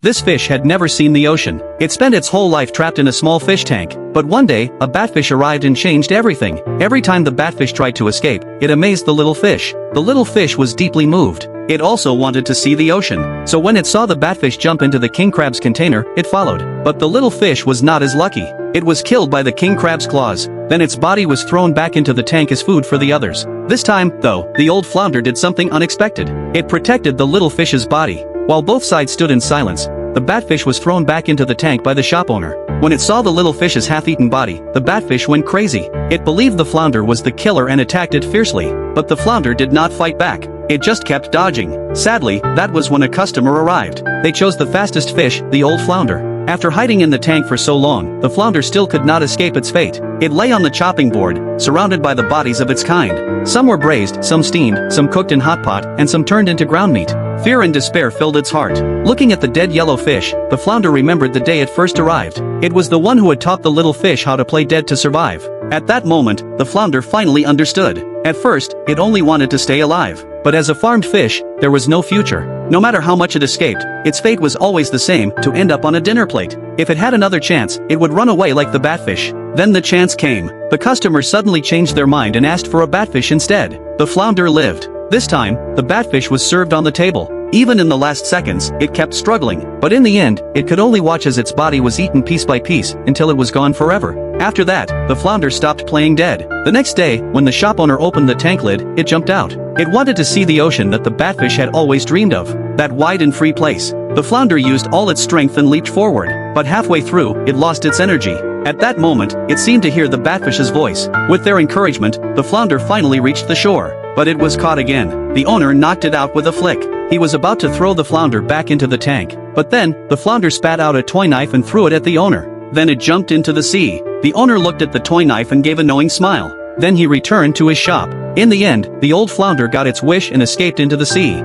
This fish had never seen the ocean. It spent its whole life trapped in a small fish tank, but one day, a batfish arrived and changed everything. Every time the batfish tried to escape, it amazed the little fish. The little fish was deeply moved. It also wanted to see the ocean. So when it saw the batfish jump into the king crab's container, it followed. But the little fish was not as lucky. It was killed by the king crab's claws. Then its body was thrown back into the tank as food for the others. This time, though, the old flounder did something unexpected. It protected the little fish's body. While both sides stood in silence, the batfish was thrown back into the tank by the shop owner. When it saw the little fish's half-eaten body, the batfish went crazy. It believed the flounder was the killer and attacked it fiercely. But the flounder did not fight back. It just kept dodging. Sadly, that was when a customer arrived. They chose the fastest fish, the old flounder. After hiding in the tank for so long, the flounder still could not escape its fate. It lay on the chopping board, surrounded by the bodies of its kind. Some were braised, some steamed, some cooked in hot pot, and some turned into ground meat. Fear and despair filled its heart. Looking at the dead yellow fish, the flounder remembered the day it first arrived. It was the one who had taught the little fish how to play dead to survive. At that moment, the flounder finally understood. At first, it only wanted to stay alive. But as a farmed fish, there was no future. No matter how much it escaped, its fate was always the same, to end up on a dinner plate. If it had another chance, it would run away like the batfish. Then the chance came. The customer suddenly changed their mind and asked for a batfish instead. The flounder lived. This time, the batfish was served on the table. Even in the last seconds, it kept struggling, but in the end, it could only watch as its body was eaten piece by piece, until it was gone forever. After that, the flounder stopped playing dead. The next day, when the shop owner opened the tank lid, it jumped out. It wanted to see the ocean that the batfish had always dreamed of. That wide and free place. The flounder used all its strength and leaped forward, but halfway through, it lost its energy. At that moment, it seemed to hear the batfish's voice. With their encouragement, the flounder finally reached the shore. But it was caught again. The owner knocked it out with a flick. He was about to throw the flounder back into the tank, but then, the flounder spat out a toy knife and threw it at the owner. Then it jumped into the sea. The owner looked at the toy knife and gave a knowing smile. Then he returned to his shop. In the end, the old flounder got its wish and escaped into the sea.